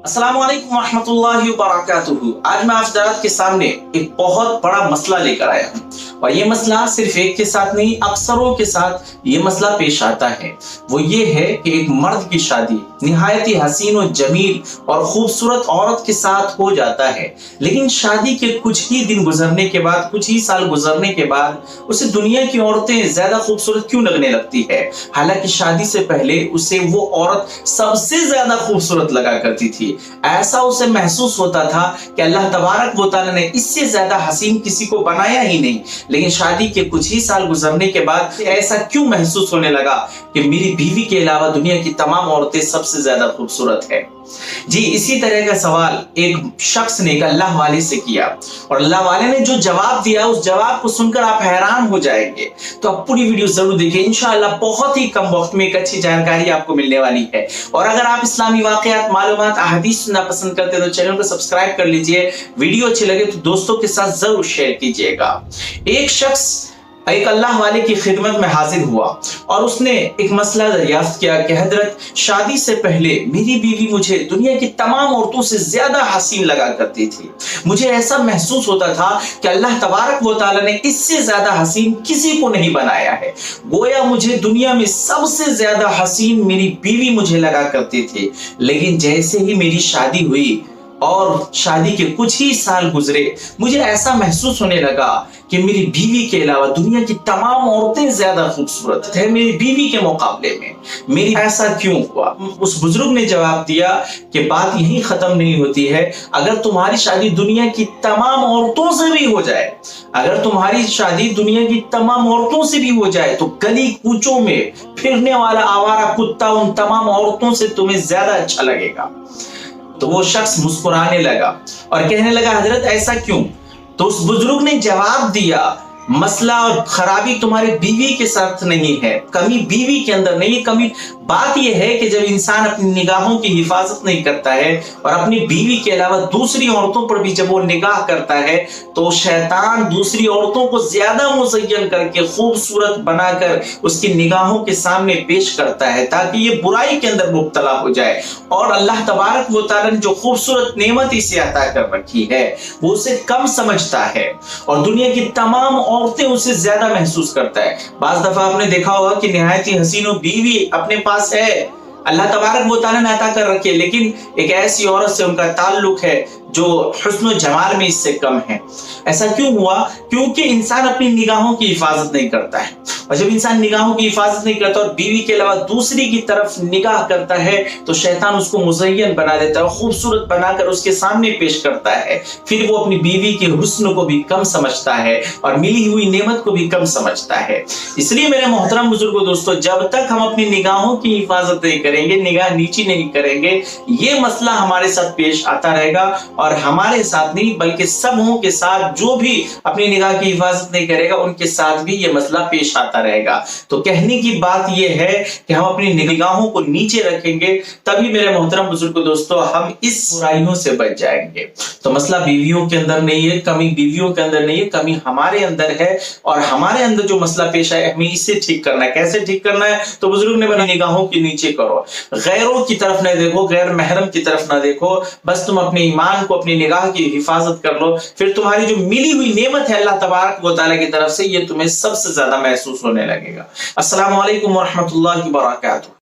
अस्सलाम वालेकुम रहमतुल्लाहि व बरकातुहू। आज मैं आप हज़रात के सामने एक बहुत बड़ा मसला लेकर आया हूँ और ये मसला सिर्फ एक के साथ नहीं, अक्सरों के साथ ये मसला पेश आता है। वो ये है कि एक मर्द की शादी निहायती हसीन और जमील और खूबसूरत औरत के साथ हो जाता है, लेकिन शादी के कुछ ही दिन गुजरने के बाद, कुछ ही साल गुजरने के बाद उसे दुनिया की औरतें ज्यादा खूबसूरत क्यों लगने लगती है, हालांकि शादी से पहले उसे वो औरत सबसे ज्यादा खूबसूरत लगा करती थी। ऐसा उसे महसूस होता था कि अल्लाह तबारक व तआला ने इससे ज्यादा हसीन किसी को बनाया ही नहीं, लेकिन शादी के कुछ ही साल गुजरने के बाद ऐसा क्यों महसूस होने लगा कि मेरी बीवी के अलावा दुनिया की तमाम औरतें सबसे ज्यादा खूबसूरत है। जी, इसी तरह का सवाल एक शख्स ने एक अल्लाह वाले से किया और अल्लाह वाले ने जो जवाब दिया, उस जवाब को सुनकर आप हैरान हो जाएंगे। तो आप पूरी वीडियो जरूर देखिए, इंशाअल्लाह बहुत ही कम वक्त में एक अच्छी जानकारी आपको मिलने वाली है। और अगर आप इस्लामी वाकयात, मालूमात, अहादीस सुनना पसंद करते हैं तो चैनल को सब्सक्राइब कर लीजिए। वीडियो अच्छी लगे तो दोस्तों के साथ जरूर शेयर कीजिएगा। एक शख्स एक अल्लाह वाले की खिदमत में हाजिर हुआ और उसने एक मसला दरियाफ्त किया कि हजरत, शादी से पहले मेरी बीवी मुझे दुनिया की तमाम औरतों से ज्यादा हसीन लगा करती थी। मुझे ऐसा महसूस होता था कि अल्लाह तबारक व तआला ने इससे ज्यादा हसीन किसी को नहीं बनाया है। गोया मुझे दुनिया में सबसे ज्यादा हसीन मेरी बीवी मुझे लगा करती थी, लेकिन जैसे ही मेरी शादी हुई और शादी के कुछ ही साल गुजरे, मुझे ऐसा महसूस होने लगा कि मेरी बीवी के अलावा दुनिया की तमाम औरतें ज्यादा खूबसूरत है मेरी बीवी के मुकाबले में। मेरी ऐसा क्यों हुआ? उस बुजुर्ग ने जवाब दिया कि बात यही खत्म नहीं होती है। अगर तुम्हारी शादी दुनिया की तमाम औरतों से भी हो जाए, अगर तुम्हारी शादी दुनिया की तमाम औरतों से भी हो जाए, तो गली कूचों में फिरने वाला आवारा कुत्ता उन तमाम औरतों से तुम्हें ज्यादा अच्छा लगेगा। तो वो शख्स मुस्कुराने लगा और कहने लगा, हजरत ऐसा क्यों? तो उस बुजुर्ग ने जवाब दिया, मसला और खराबी तुम्हारे बीवी के साथ नहीं है, कमी बीवी के अंदर नहीं है। कमी बात यह है कि जब इंसान अपनी निगाहों की हिफाजत नहीं करता है और अपनी बीवी के अलावा दूसरी औरतों पर भी जब वो निगाह करता है, तो शैतान दूसरी औरतों को ज्यादा मुज़य्यन करके खूबसूरत बनाकर उसकी निगाहों के सामने पेश करता है ताकि ये बुराई के अंदर मुब्तला हो जाए। और अल्लाह तबारक व तआला ने जो खूबसूरत नेमत इसे अता कर रखी है वो उसे कम समझता है और दुनिया की तमाम औरतें उसे ज्यादा महसूस करता है। बाज़ दफा आपने देखा होगा कि निहायती हसीनो बीवी अपने पास है, अल्लाह तबारक व तआला ने अता कर रखी है, लेकिन एक ऐसी औरत से उनका ताल्लुक है जो हुस्न व जमाल में इससे कम है। ऐसा क्यों हुआ? क्योंकि इंसान अपनी निगाहों की हिफाजत नहीं करता है, और जब इंसान निगाहों की हिफाजत नहीं करता और बीवी के अलावा दूसरी की तरफ निगाह करता है तो शैतान उसको मुज़य्यन बना देता है, खूबसूरत बनाकर उसके सामने पेश करता है। फिर वो अपनी बीवी के हुस्न को भी कम समझता है और मिली हुई नेमत को भी कम समझता है। इसलिए मेरे मोहतरम बुजुर्गों, दोस्तों, जब तक हम अपनी निगाहों की हिफाजत नहीं करेंगे, निगाह नीची नहीं करेंगे, ये मसला हमारे साथ पेश आता रहेगा। और हमारे साथ नहीं बल्कि सबों के साथ जो भी अपनी निगाह की हिफाजत नहीं करेगा उनके साथ भी ये मसला पेश आता रहेगा। तो कहने की बात यह है कि हम अपनी निगाहों को नीचे रखेंगे, तभी मेरे मोहतरम बुजुर्गों, दोस्तों, हम इस बुराइयों से बच जाएंगे। तो मसला बीवियों के अंदर नहीं है, कमी बीवियों के अंदर नहीं है, कमी हमारे अंदर है। और हमारे अंदर जो मसला पेश है हमें इसे ठीक करना है। कैसे ठीक करना है? तो बुजुर्ग ने बना, निगाहों की नीचे करो, गैरों की तरफ न देखो, गैर महरम की तरफ ना देखो, बस तुम अपने ईमान को, अपनी निगाह की हिफाजत कर लो। फिर तुम्हारी जो मिली हुई नेमत है अल्लाह तबारक व तआला की तरफ से, ये तुम्हें सबसे ज्यादा महसूस होने लगेगा। अस्सलाम वालेकुम व रहमतुल्लाहि व बरकातुहू।